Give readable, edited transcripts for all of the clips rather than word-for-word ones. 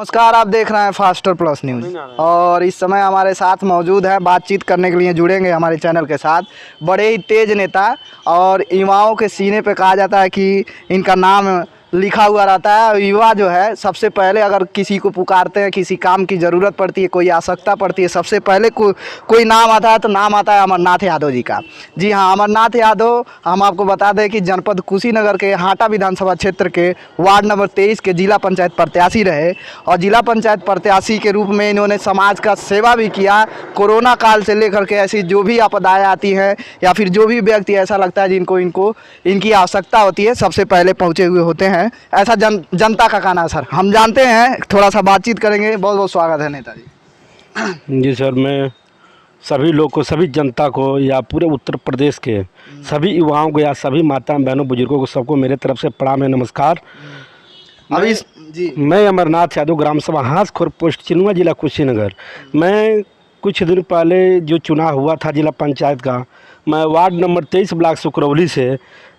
नमस्कार, आप देख रहे हैं फास्टर प्लस न्यूज़ और इस समय हमारे साथ मौजूद है, बातचीत करने के लिए जुड़ेंगे हमारे चैनल के साथ बड़े ही तेज नेता और युवाओं के सीने पे कहा जाता है कि इनका नाम लिखा हुआ रहता है। युवा जो है सबसे पहले अगर किसी को पुकारते हैं, किसी काम की ज़रूरत पड़ती है, कोई आवश्यकता पड़ती है, सबसे पहले कोई नाम आता है तो नाम आता है अमरनाथ यादव जी का। जी हाँ, अमरनाथ यादव हम आपको बता दें कि जनपद कुशीनगर के हाटा विधानसभा क्षेत्र के वार्ड नंबर 23 के जिला पंचायत प्रत्याशी रहे और जिला पंचायत प्रत्याशी के रूप में इन्होंने समाज का सेवा भी किया। कोरोना काल से लेकर के ऐसी जो भी आपदाएँ आती हैं या फिर जो भी व्यक्ति ऐसा लगता है जिनको इनकी आवश्यकता होती है, सबसे पहले पहुँचे हुए होते हैं। ऐसा जनता का कहना है सर। हम जानते हैं, थोड़ा सा बातचीत करेंगे। बहुत बहुत स्वागत है नेताजी। जी सर, मैं सभी लोग को, सभी जनता को या पूरे उत्तर प्रदेश के सभी युवाओं को या सभी माता बहनों बुजुर्गों को सबको मेरे तरफ से प्रणाम है, नमस्कार। अभी जी मैं अमरनाथ यादव, ग्राम सभा हांसखोर पोस्ट चिनुआ, जिला कुशीनगर। मैं कुछ दिन पहले जो चुनाव हुआ था जिला पंचायत का, मैं वार्ड नंबर 23 ब्लॉक सुकरौली से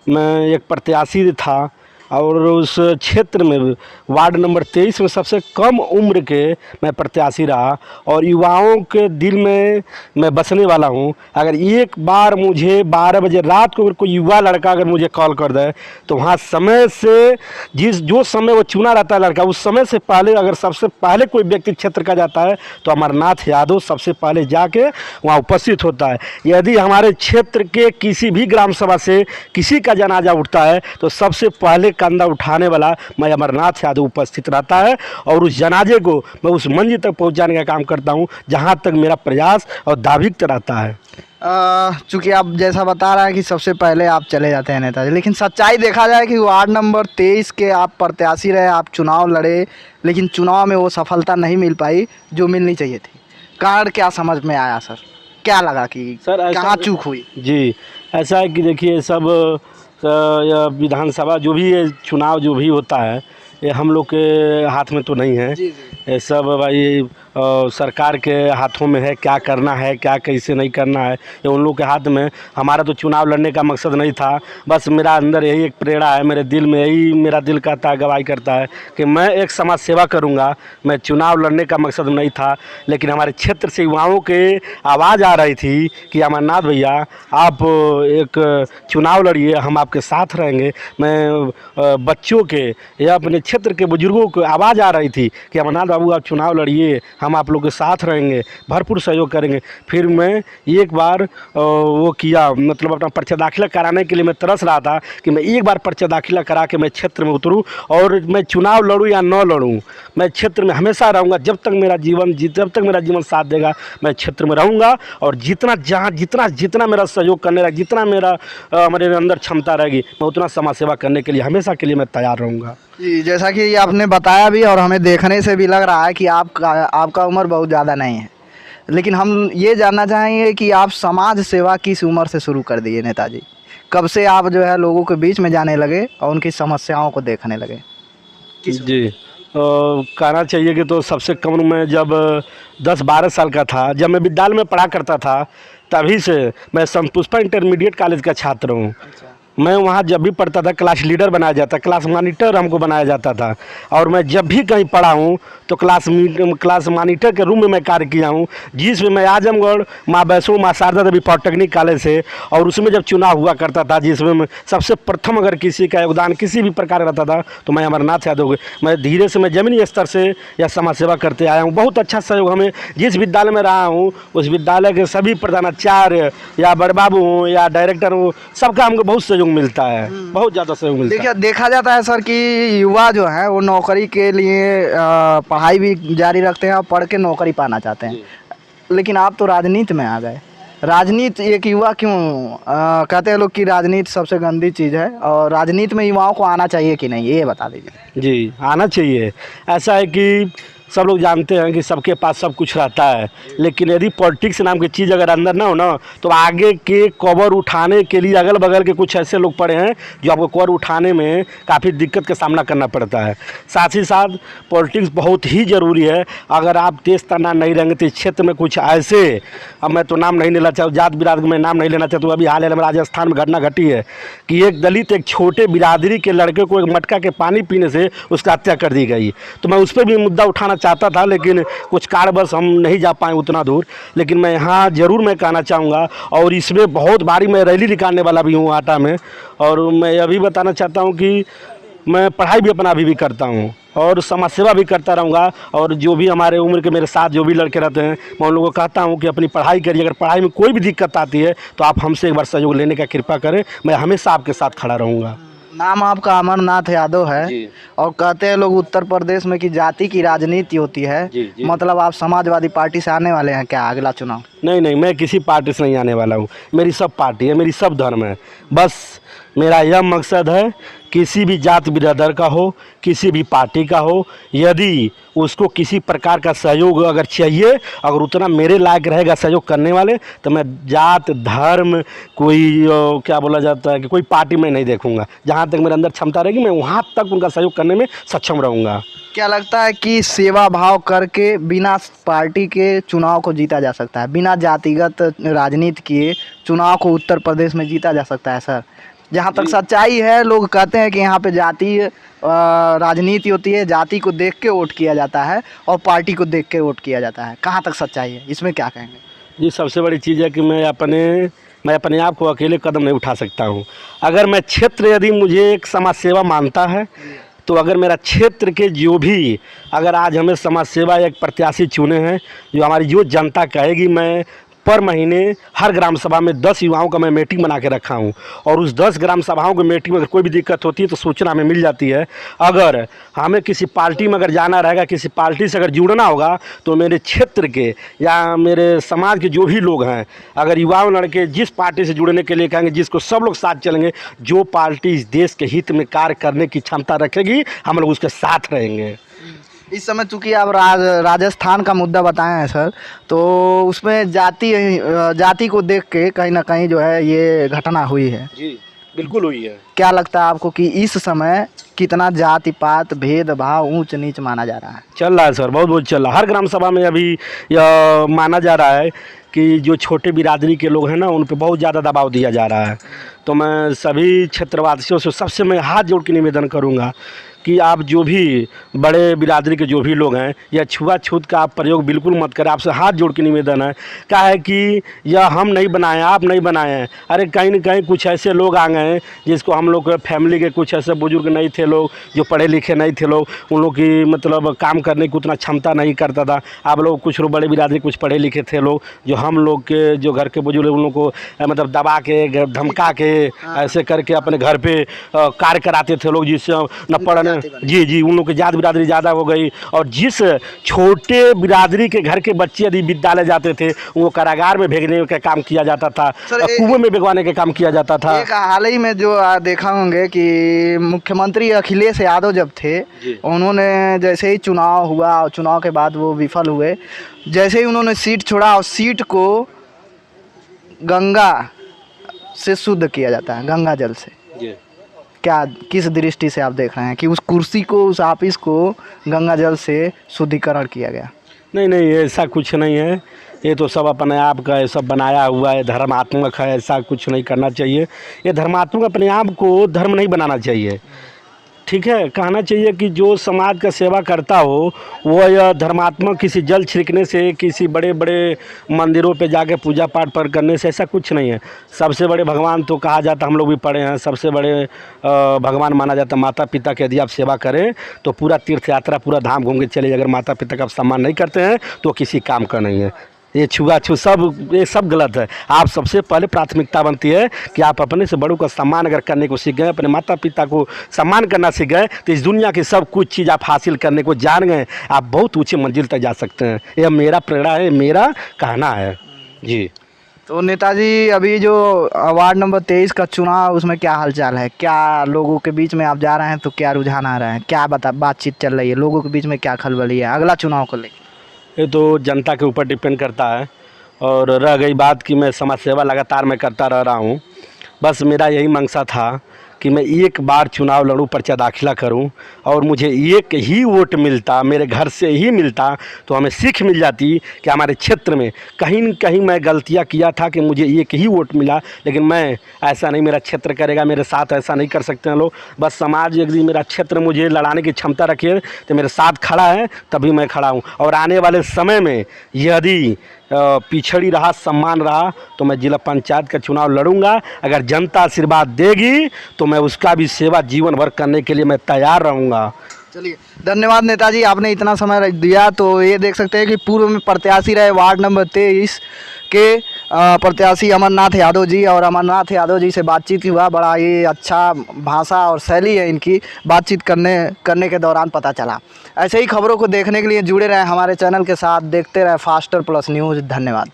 मैं एक प्रत्याशी था और उस क्षेत्र में वार्ड नंबर 23 में सबसे कम उम्र के मैं प्रत्याशी रहा और युवाओं के दिल में मैं बसने वाला हूं। अगर एक बार मुझे 12 बजे रात को अगर कोई युवा लड़का अगर मुझे कॉल कर दे तो वहां समय से जो समय वो चुना रहता है लड़का, उस समय से पहले अगर सबसे पहले कोई व्यक्ति क्षेत्र का जाता है तो अमरनाथ यादव सबसे पहले जाके वहाँ उपस्थित होता है। यदि हमारे क्षेत्र के किसी भी ग्राम सभा से किसी का जनाजा उठता है तो सबसे पहले कंधा उठाने वाला मैं अमरनाथ यादव उपस्थित रहता है और उस जनाजे को मैं उस मंजिल तक पहुंचाने का काम करता हूं जहां तक मेरा प्रयास और दावित्व रहता है। चूँकि आप जैसा बता रहे हैं कि सबसे पहले आप चले जाते हैं नेताजी, लेकिन सच्चाई देखा जाए कि वार्ड नंबर 23 के आप प्रत्याशी रहे, आप चुनाव लड़े, लेकिन चुनाव में वो सफलता नहीं मिल पाई जो मिलनी चाहिए थी। कारण क्या समझ में आया सर? क्या लगा कि सर कहाँ चूक हुई? जी, ऐसा है कि देखिए, सब विधानसभा जो भी ये चुनाव जो भी होता है ये हम लोग के हाथ में तो नहीं है। ये सब भाई सरकार के हाथों में है, क्या करना है क्या कैसे नहीं करना है ये उन लोग के हाथ में। हमारा तो चुनाव लड़ने का मकसद नहीं था, बस मेरा अंदर यही एक प्रेरणा है, मेरे दिल में यही मेरा दिल कहता है, गवाही करता है कि मैं एक समाज सेवा करूंगा। मैं चुनाव लड़ने का मकसद नहीं था, लेकिन हमारे क्षेत्र से युवाओं के आवाज़ आ रही थी कि अमरनाथ भैया आप एक चुनाव लड़िए, हम आपके साथ रहेंगे। मैं बच्चों के या अपने क्षेत्र के बुजुर्गों को आवाज़ आ रही थी कि अमरनाथ बाबू आप चुनाव लड़िए, हम आप लोग के साथ रहेंगे, भरपूर सहयोग करेंगे। फिर मैं एक बार वो किया, मतलब अपना पर्चा दाखिला कराने के लिए मैं तरस रहा था कि मैं एक बार पर्चा दाखिला करा के मैं क्षेत्र में उतरूँ और मैं चुनाव लड़ूँ या न लड़ूँ, मैं क्षेत्र में हमेशा रहूँगा। जब तक मेरा जीवन साथ देगा मैं क्षेत्र में रहूँगा और जितना मेरा सहयोग करने लगा, जितना मेरे अंदर क्षमता रहेगी, मैं उतना समाज सेवा करने के लिए हमेशा के लिए मैं तैयार रहूँगा। जी, जैसा कि आपने बताया भी और हमें देखने से भी लग रहा है कि आपका उम्र बहुत ज़्यादा नहीं है, लेकिन हम ये जानना चाहेंगे कि आप समाज सेवा किस उम्र से शुरू कर दिए नेताजी? कब से आप जो है लोगों के बीच में जाने लगे और उनकी समस्याओं को देखने लगे? जी, कहना चाहिए कि तो सबसे कम उम्र में जब 10-12 साल का था, जब मैं विद्यालय में पढ़ा करता था, तभी से मैं संत पुष्पा इंटरमीडिएट कॉलेज का छात्र हूँ। मैं वहाँ जब भी पढ़ता था क्लास लीडर बनाया जाता, क्लास मॉनिटर हमको बनाया जाता था और मैं जब भी कहीं पढ़ा हूँ तो क्लास मॉनिटर के रूम में मैं कार्य किया हूँ, जिसमें मैं आजमगढ़ माँ वैष्णो माँ शारदा देवी पॉलिटेक्निक कॉलेज से, और उसमें जब चुनाव हुआ करता था जिसमें मैं सबसे प्रथम अगर किसी का योगदान किसी भी प्रकार रहता था तो मैं अमरनाथ यादव। मैं धीरे से मैं जमीनी स्तर से यह समाज सेवा करते आया हूँ। बहुत अच्छा सहयोग हमें जिस विद्यालय में रहा हूँ उस विद्यालय के सभी प्रधानाचार्य या बड़े बाबू हों या डायरेक्टर हों, सबका हमको बहुत सहयोग मिलता है, बहुत ज़्यादा सहयोग मिलता है। देखा जाता है सर कि युवा जो है वो नौकरी के लिए पढ़ाई भी जारी रखते हैं और पढ़ के नौकरी पाना चाहते हैं, लेकिन आप तो राजनीति में आ गए। राजनीति एक युवा क्यों कहते हैं लोग कि राजनीति सबसे गंदी चीज़ है, और राजनीति में युवाओं को आना चाहिए कि नहीं, ये बता दीजिए। जी, आना चाहिए। ऐसा है कि सब लोग जानते हैं कि सबके पास सब कुछ रहता है, लेकिन यदि पॉलिटिक्स नाम की चीज़ अगर अंदर ना हो ना, तो आगे के कवर उठाने के लिए अगल बगल के कुछ ऐसे लोग पड़े हैं जो आपको कवर उठाने में काफ़ी दिक्कत का सामना करना पड़ता है। साथ ही साथ पॉलिटिक्स बहुत ही ज़रूरी है। अगर आप तेज तना नहीं रहेंगे तो इस क्षेत्र में कुछ ऐसे, अब मैं तो नाम नहीं लेना चाहूँ, जात बिरादरी में नाम नहीं लेना चाहता हूँ, अभी हाल में राजस्थान में घटना घटी है कि एक दलित एक छोटे बिरादरी के लड़के को एक मटका के पानी पीने से उसका हत्या कर दी गई। तो मैं उस पर भी मुद्दा उठाना चाहता था, लेकिन कुछ कारणवश हम नहीं जा पाए उतना दूर। लेकिन मैं यहाँ ज़रूर मैं कहना चाहूँगा, और इसमें बहुत भारी मैं रैली निकालने वाला भी हूँ आटा में। और मैं यह भी बताना चाहता हूँ कि मैं पढ़ाई भी अपना अभी भी करता हूँ और समाज सेवा भी करता रहूँगा। और जो भी हमारे उम्र के मेरे साथ जो भी लड़के रहते हैं, मैं उन लोगों को कहता हूँ कि अपनी पढ़ाई करिए। अगर पढ़ाई में कोई भी दिक्कत आती है तो आप हमसे एक बार सहयोग लेने का कृपा करें, मैं हमेशा आपके साथ खड़ा रहूँगा। नाम आपका अमरनाथ यादव है जी। और कहते हैं लोग उत्तर प्रदेश में कि जाति की राजनीति होती है। जी, जी। मतलब आप समाजवादी पार्टी से आने वाले हैं क्या अगला चुनाव? नहीं नहीं, मैं किसी पार्टी से नहीं आने वाला हूँ। मेरी सब पार्टी है, मेरी सब धर्म है। बस मेरा यह मकसद है, किसी भी जात बिरादर का हो, किसी भी पार्टी का हो, यदि उसको किसी प्रकार का सहयोग अगर चाहिए, अगर उतना मेरे लायक रहेगा सहयोग करने वाले, तो मैं जात धर्म कोई क्या बोला जाता है कि कोई पार्टी में नहीं देखूंगा। जहाँ तक मेरे अंदर क्षमता रहेगी, मैं वहाँ तक उनका सहयोग करने में सक्षम रहूँगा। क्या लगता है कि सेवा भाव करके बिना पार्टी के चुनाव को जीता जा सकता है? बिना जातिगत राजनीति किए चुनाव को उत्तर प्रदेश में जीता जा सकता है सर? जहाँ तक सच्चाई है, लोग कहते हैं कि यहाँ पे जातीय राजनीति होती है, जाति को देख के वोट किया जाता है और पार्टी को देख के वोट किया जाता है। कहाँ तक सच्चाई है, इसमें क्या कहेंगे? जी, सबसे बड़ी चीज़ है कि मैं अपने आप को अकेले कदम नहीं उठा सकता हूँ। अगर मैं क्षेत्र यदि मुझे एक समाज सेवा मानता है, तो अगर मेरा क्षेत्र के जो भी, अगर आज हमें समाज सेवा एक प्रत्याशी चुने हैं, जो हमारी जो जनता कहेगी, मैं पर महीने हर ग्राम सभा में 10 युवाओं का मैं मीटिंग बना के रखा हूं। और उस 10 ग्राम सभाओं की मीटिंग में अगर कोई भी दिक्कत होती है तो सूचना हमें मिल जाती है। अगर हमें किसी पार्टी में अगर जाना रहेगा, किसी पार्टी से अगर जुड़ना होगा, तो मेरे क्षेत्र के या मेरे समाज के जो भी लोग हैं, अगर युवाओं लड़के जिस पार्टी से जुड़ने के लिए कहेंगे, जिसको सब लोग साथ चलेंगे, जो पार्टी इस देश के हित में कार्य करने की क्षमता रखेगी, हम लोग उसके साथ रहेंगे। इस समय चूँकि आप राजस्थान का मुद्दा बताए हैं सर, तो उसमें जाति को देख के कहीं ना कहीं जो है ये घटना हुई है। जी, बिल्कुल हुई है। क्या लगता है आपको कि इस समय कितना जाति पात भेदभाव ऊंच नीच माना जा रहा है? चल रहा है सर, बहुत बहुत चल रहा है। हर ग्राम सभा में अभी यह माना जा रहा है कि जो छोटे बिरादरी के लोग हैं ना, उन पे बहुत ज़्यादा दबाव दिया जा रहा है। तो मैं सभी क्षेत्रवासियों से सबसे मैं हाथ जोड़ के निवेदन करूँगा कि आप जो भी बड़े बिरादरी के जो भी लोग हैं, या छुआछूत का आप प्रयोग बिल्कुल मत करें। आपसे हाथ जोड़ के निवेदन है। क्या है कि यह हम नहीं बनाए, आप नहीं बनाए हैं। अरे कहीं न कहीं कुछ ऐसे लोग आ गए हैं जिसको हम लोग फैमिली के कुछ ऐसे बुजुर्ग नहीं थे, लोग जो पढ़े लिखे नहीं थे, लोग उन लोग की मतलब काम करने की उतना क्षमता नहीं करता था। आप लोग कुछ लोग बड़े बिरादरी कुछ पढ़े लिखे थे लोग, जो हम लोग के जो घर के बुजुर्ग उन लोग को मतलब दबा के धमका के ऐसे करके अपने घर पे कार्य कराते थे लोग, जिससे न पढ़ने। जी, उन लोग की जात बिरादरी ज़्यादा हो गई। और जिस छोटे बिरादरी के घर के बच्चे यदि विद्यालय जाते थे, वो कारागार में भेजने का काम किया जाता था, कुएं में भिगवाने का काम किया जाता था। एक हाल ही में जो देखा होंगे कि मुख्यमंत्री अखिलेश यादव जब थे, उन्होंने जैसे ही चुनाव हुआ और चुनाव के बाद वो विफल हुए, जैसे ही उन्होंने सीट छोड़ा और सीट को गंगा से शुद्ध किया जाता है, गंगा जल से। क्या किस दृष्टि से आप देख रहे हैं कि उस कुर्सी को, उस ऑफिस को गंगा जल से शुद्धिकरण किया गया? नहीं, ऐसा कुछ नहीं है। ये तो सब अपने आप का ये सब बनाया हुआ है, धर्मात्मक है। ऐसा कुछ नहीं करना चाहिए। ये धर्मात्मक अपने आप को धर्म नहीं बनाना चाहिए। ठीक है, कहना चाहिए कि जो समाज का सेवा करता हो, वो यह धर्मात्मक किसी जल छिड़कने से, किसी बड़े बड़े मंदिरों पे जाके पूजा पाठ पर करने से ऐसा कुछ नहीं है। सबसे बड़े भगवान तो कहा जाता, हम लोग भी पढ़े हैं, सबसे बड़े भगवान माना जाता माता पिता के। यदि आप सेवा करें तो पूरा तीर्थ यात्रा, पूरा धाम घूम के चले। अगर माता पिता का आप सम्मान नहीं करते हैं तो किसी काम का नहीं है। ये छुआछूत सब, ये सब गलत है। आप सबसे पहले प्राथमिकता बनती है कि आप अपने से बड़ों का सम्मान अगर करने को सीख गए, अपने माता पिता को सम्मान करना सीख गए, तो इस दुनिया की सब कुछ चीज़ आप हासिल करने को जान गए, आप बहुत ऊंची मंजिल तक जा सकते हैं। यह मेरा प्रेरणा है, मेरा कहना है। जी, तो नेताजी अभी जो वार्ड नंबर 23 का चुनाव, उसमें क्या हालचाल है? क्या लोगों के बीच में आप जा रहे हैं तो क्या रुझान आ रहा है? क्या बातचीत चल रही है? लोगों के बीच में क्या खलबली है अगला चुनाव को लेकर? ये तो जनता के ऊपर डिपेंड करता है। और रह गई बात कि मैं समाज सेवा लगातार मैं करता रह रहा हूँ। बस मेरा यही मंशा था कि मैं एक बार चुनाव लड़ूं, पर्चा दाखिला करूं और मुझे एक ही वोट मिलता, मेरे घर से ही मिलता, तो हमें सीख मिल जाती कि हमारे क्षेत्र में कहीं न कहीं मैं गलतियां किया था कि मुझे एक ही वोट मिला। लेकिन मैं ऐसा नहीं, मेरा क्षेत्र करेगा, मेरे साथ ऐसा नहीं कर सकते हैं लोग। बस समाज यदि मेरा क्षेत्र मुझे लड़ाने की क्षमता रखे तो मेरे साथ खड़ा है, तभी मैं खड़ा हूँ। और आने वाले समय में यदि पिछड़ी रहा, सम्मान रहा, तो मैं जिला पंचायत का चुनाव लड़ूंगा। अगर जनता आशीर्वाद देगी तो मैं उसका भी सेवा जीवन भर करने के लिए मैं तैयार रहूँगा। चलिए, धन्यवाद नेताजी, आपने इतना समय दिया। तो ये देख सकते हैं कि पूर्व में प्रत्याशी रहे वार्ड नंबर 23 के प्रत्याशी अमरनाथ यादव जी, और अमरनाथ यादव जी से बातचीत हुआ। बड़ा ये अच्छा भाषा और शैली है इनकी, बातचीत करने के दौरान पता चला। ऐसे ही खबरों को देखने के लिए जुड़े रहें हमारे चैनल के साथ, देखते रहें फास्टर प्लस न्यूज़। धन्यवाद।